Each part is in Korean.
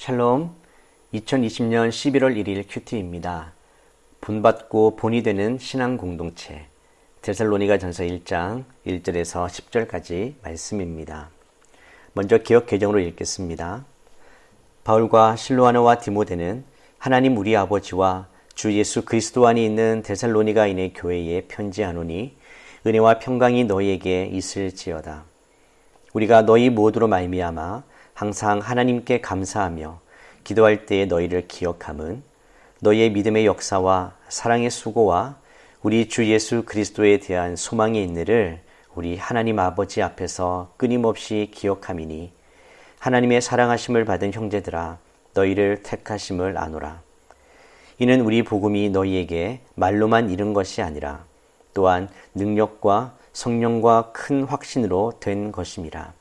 샬롬, 2020년 11월 1일 큐티입니다. 본받고 본이 되는 신앙 공동체, 데살로니가 전서 1장 1절에서 10절까지 말씀입니다. 먼저 기억 개정으로 읽겠습니다. 바울과 실로아노와 디모데는 하나님 우리 아버지와 주 예수 그리스도 안에 있는 데살로니가인의 교회에 편지하노니 은혜와 평강이 너희에게 있을지어다. 우리가 너희 모두로 말미암아 항상 하나님께 감사하며 기도할 때에 너희를 기억함은 너희의 믿음의 역사와 사랑의 수고와 우리 주 예수 그리스도에 대한 소망의 인내를 우리 하나님 아버지 앞에서 끊임없이 기억함이니 하나님의 사랑하심을 받은 형제들아 너희를 택하심을 아노라. 이는 우리 복음이 너희에게 말로만 이른 것이 아니라 또한 능력과 성령과 큰 확신으로 된 것임이라.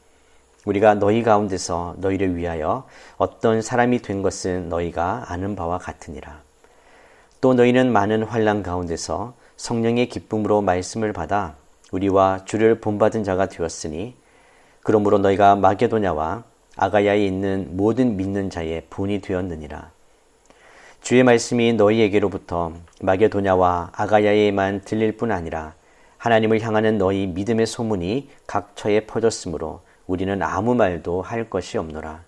우리가 너희 가운데서 너희를 위하여 어떤 사람이 된 것은 너희가 아는 바와 같으니라. 또 너희는 많은 환난 가운데서 성령의 기쁨으로 말씀을 받아 우리와 주를 본받은 자가 되었으니 그러므로 너희가 마게도냐와 아가야에 있는 모든 믿는 자의 본이 되었느니라. 주의 말씀이 너희에게로부터 마게도냐와 아가야에만 들릴 뿐 아니라 하나님을 향하는 너희 믿음의 소문이 각 처에 퍼졌으므로 우리는 아무 말도 할 것이 없노라.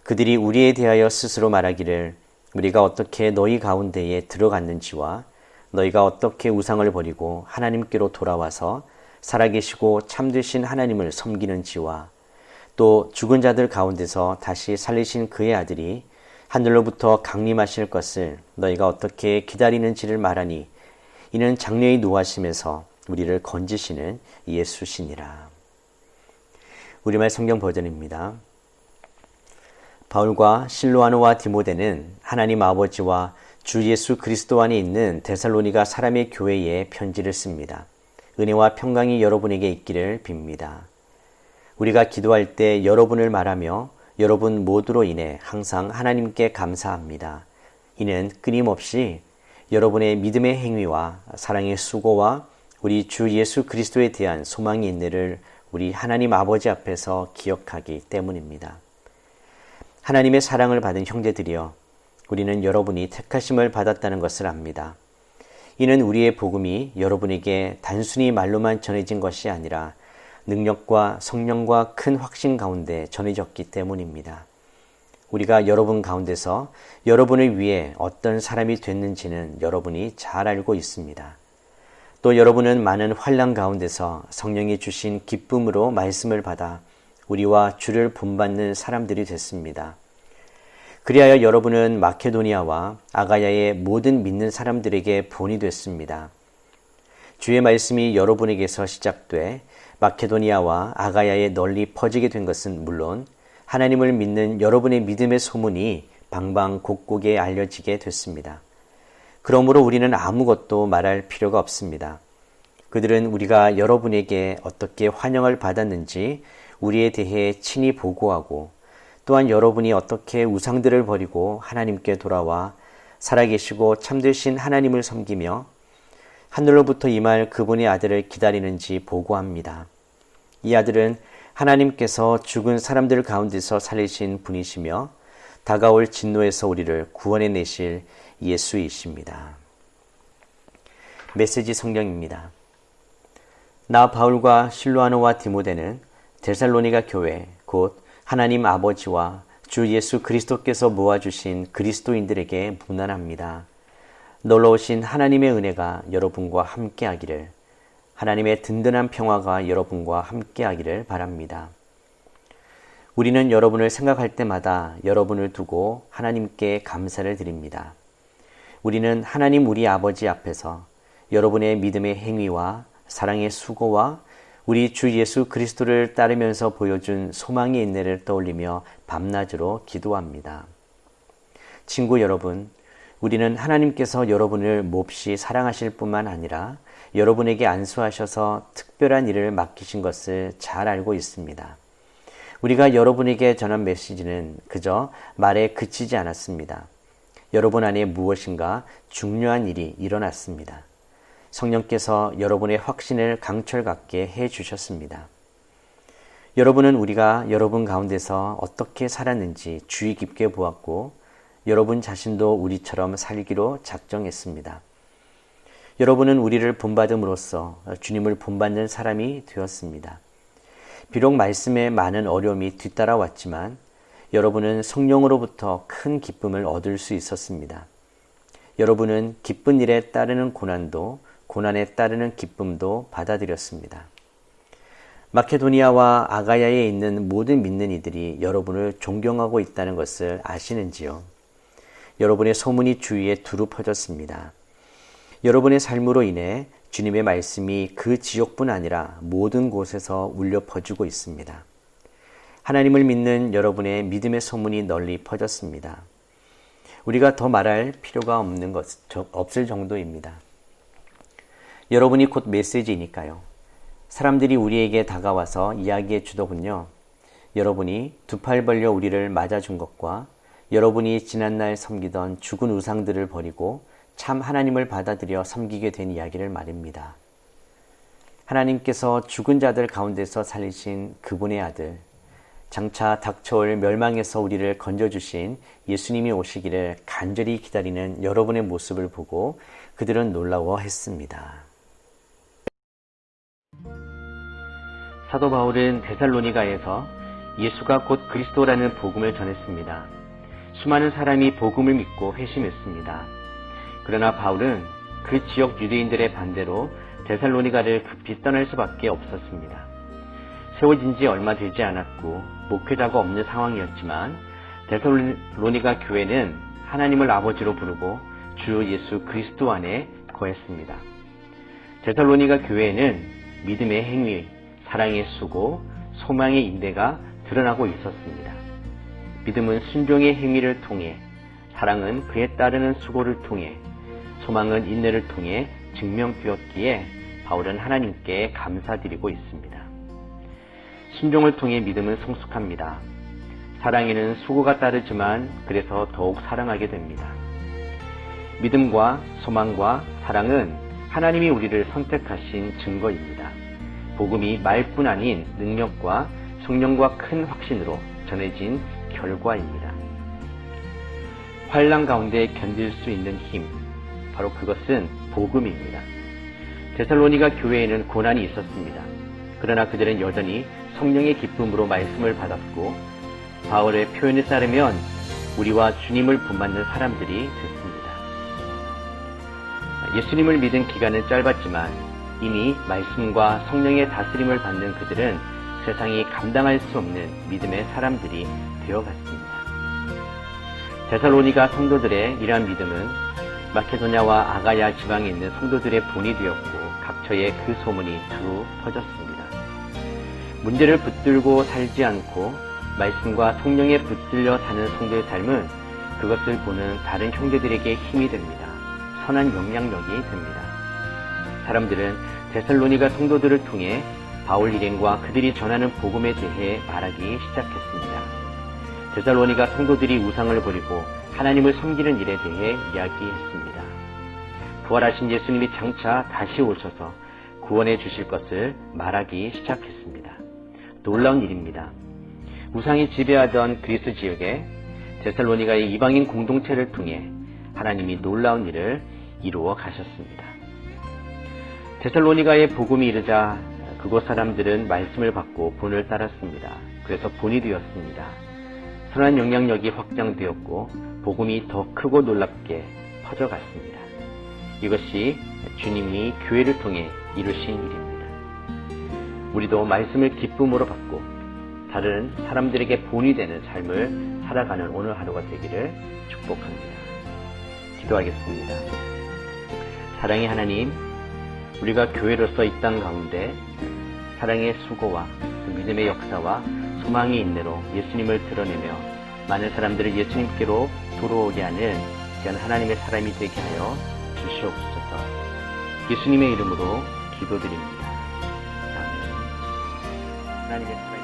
그들이 우리에 대하여 스스로 말하기를 우리가 어떻게 너희 가운데에 들어갔는지와 너희가 어떻게 우상을 버리고 하나님께로 돌아와서 살아계시고 참되신 하나님을 섬기는지와 또 죽은 자들 가운데서 다시 살리신 그의 아들이 하늘로부터 강림하실 것을 너희가 어떻게 기다리는지를 말하니 이는 장래의 노하심에서 우리를 건지시는 예수시니라. 우리말 성경 버전입니다. 바울과 실로아노와 디모데는 하나님 아버지와 주 예수 그리스도 안에 있는 데살로니가 사람의 교회에 편지를 씁니다. 은혜와 평강이 여러분에게 있기를 빕니다. 우리가 기도할 때 여러분을 말하며 여러분 모두로 인해 항상 하나님께 감사합니다. 이는 끊임없이 여러분의 믿음의 행위와 사랑의 수고와 우리 주 예수 그리스도에 대한 소망의 인내를 우리 하나님 아버지 앞에서 기억하기 때문입니다. 하나님의 사랑을 받은 형제들이여, 우리는 여러분이 택하심을 받았다는 것을 압니다. 이는 우리의 복음이 여러분에게 단순히 말로만 전해진 것이 아니라 능력과 성령과 큰 확신 가운데 전해졌기 때문입니다. 우리가 여러분 가운데서 여러분을 위해 어떤 사람이 됐는지는 여러분이 잘 알고 있습니다. 또 여러분은 많은 환난 가운데서 성령이 주신 기쁨으로 말씀을 받아 우리와 주를 본받는 사람들이 됐습니다. 그리하여 여러분은 마케도니아와 아가야의 모든 믿는 사람들에게 본이 됐습니다. 주의 말씀이 여러분에게서 시작돼 마케도니아와 아가야에 널리 퍼지게 된 것은 물론 하나님을 믿는 여러분의 믿음의 소문이 방방곡곡에 알려지게 됐습니다. 그러므로 우리는 아무것도 말할 필요가 없습니다. 그들은 우리가 여러분에게 어떻게 환영을 받았는지 우리에 대해 친히 보고하고 또한 여러분이 어떻게 우상들을 버리고 하나님께 돌아와 살아계시고 참되신 하나님을 섬기며 하늘로부터 임할 그분의 아들을 기다리는지 보고합니다. 이 아들은 하나님께서 죽은 사람들 가운데서 살리신 분이시며 다가올 진노에서 우리를 구원해 내실 예수이십니다. 메시지 성경입니다. 나 바울과 실로아노와 디모데는 데살로니가 교회 곧 하나님 아버지와 주 예수 그리스도께서 모아주신 그리스도인들에게 문안합니다. 놀라우신 하나님의 은혜가 여러분과 함께하기를, 하나님의 든든한 평화가 여러분과 함께하기를 바랍니다. 우리는 여러분을 생각할 때마다 여러분을 두고 하나님께 감사를 드립니다. 우리는 하나님 우리 아버지 앞에서 여러분의 믿음의 행위와 사랑의 수고와 우리 주 예수 그리스도를 따르면서 보여준 소망의 인내를 떠올리며 밤낮으로 기도합니다. 친구 여러분, 우리는 하나님께서 여러분을 몹시 사랑하실 뿐만 아니라 여러분에게 안수하셔서 특별한 일을 맡기신 것을 잘 알고 있습니다. 우리가 여러분에게 전한 메시지는 그저 말에 그치지 않았습니다. 여러분 안에 무엇인가 중요한 일이 일어났습니다. 성령께서 여러분의 확신을 강철 갖게 해 주셨습니다. 여러분은 우리가 여러분 가운데서 어떻게 살았는지 주의 깊게 보았고 여러분 자신도 우리처럼 살기로 작정했습니다. 여러분은 우리를 본받음으로써 주님을 본받는 사람이 되었습니다. 비록 말씀에 많은 어려움이 뒤따라왔지만 여러분은 성령으로부터 큰 기쁨을 얻을 수 있었습니다. 여러분은 기쁜 일에 따르는 고난도 고난에 따르는 기쁨도 받아들였습니다. 마케도니아와 아가야에 있는 모든 믿는 이들이 여러분을 존경하고 있다는 것을 아시는지요? 여러분의 소문이 주위에 두루 퍼졌습니다. 여러분의 삶으로 인해 주님의 말씀이 그 지역뿐 아니라 모든 곳에서 울려 퍼지고 있습니다. 하나님을 믿는 여러분의 믿음의 소문이 널리 퍼졌습니다. 우리가 더 말할 필요가 없을 정도입니다. 여러분이 곧 메시지이니까요. 사람들이 우리에게 다가와서 이야기해 주더군요. 여러분이 두 팔 벌려 우리를 맞아준 것과 여러분이 지난날 섬기던 죽은 우상들을 버리고 참 하나님을 받아들여 섬기게 된 이야기를 말입니다. 하나님께서 죽은 자들 가운데서 살리신 그분의 아들, 장차 닥쳐올 멸망에서 우리를 건져주신 예수님이 오시기를 간절히 기다리는 여러분의 모습을 보고 그들은 놀라워했습니다. 사도 바울은 데살로니가에서 예수가 곧 그리스도라는 복음을 전했습니다. 수많은 사람이 복음을 믿고 회심했습니다. 그러나 바울은 그 지역 유대인들의 반대로 데살로니가를 급히 떠날 수밖에 없었습니다. 세워진 지 얼마 되지 않았고 목회자가 없는 상황이었지만 데살로니가 교회는 하나님을 아버지로 부르고 주 예수 그리스도 안에 거했습니다. 데살로니가 교회에는 믿음의 행위, 사랑의 수고, 소망의 인내가 드러나고 있었습니다. 믿음은 순종의 행위를 통해, 사랑은 그에 따르는 수고를 통해, 소망은 인내를 통해 증명되었기에 바울은 하나님께 감사드리고 있습니다. 순종을 통해 믿음은 성숙합니다. 사랑에는 수고가 따르지만 그래서 더욱 사랑하게 됩니다. 믿음과 소망과 사랑은 하나님이 우리를 선택하신 증거입니다. 복음이 말뿐 아닌 능력과 성령과 큰 확신으로 전해진 결과입니다. 환난 가운데 견딜 수 있는 힘, 바로 그것은 복음입니다. 데살로니가 교회에는 고난이 있었습니다. 그러나 그들은 여전히 성령의 기쁨으로 말씀을 받았고 바울의 표현에 따르면 우리와 주님을 본받는 사람들이 됐습니다. 예수님을 믿은 기간은 짧았지만 이미 말씀과 성령의 다스림을 받는 그들은 세상이 감당할 수 없는 믿음의 사람들이 되어갔습니다. 데살로니가 성도들의 이러한 믿음은 마케도냐와 아가야 지방에 있는 성도들의 본이 되었고 각처에 그 소문이 두루 퍼졌습니다. 문제를 붙들고 살지 않고 말씀과 성령에 붙들려 사는 성도의 삶은 그것을 보는 다른 형제들에게 힘이 됩니다. 선한 영향력이 됩니다. 사람들은 데살로니가 성도들을 통해 바울 일행과 그들이 전하는 복음에 대해 말하기 시작했습니다. 데살로니가 성도들이 우상을 버리고 하나님을 섬기는 일에 대해 이야기했습니다. 부활하신 예수님이 장차 다시 오셔서 구원해 주실 것을 말하기 시작했습니다. 놀라운 일입니다. 우상이 지배하던 그리스 지역에 데살로니가의 이방인 공동체를 통해 하나님이 놀라운 일을 이루어 가셨습니다. 데살로니가의 복음이 이르자 그곳 사람들은 말씀을 받고 본을 따랐습니다. 그래서 본이 되었습니다. 선한 영향력이 확장되었고 복음이 더 크고 놀랍게 퍼져갔습니다. 이것이 주님이 교회를 통해 이루신 일입니다. 우리도 말씀을 기쁨으로 받고 다른 사람들에게 본이 되는 삶을 살아가는 오늘 하루가 되기를 축복합니다. 기도하겠습니다. 사랑의 하나님, 우리가 교회로서 이 땅 가운데 사랑의 수고와 믿음의 역사와 소망의 인내로 예수님을 드러내며 많은 사람들을 예수님께로 돌아오게 하는 귀한 하나님의 사람이 되게 하여 주시옵소서. 예수님의 이름으로 기도드립니다. 아멘. 하나님의 사랑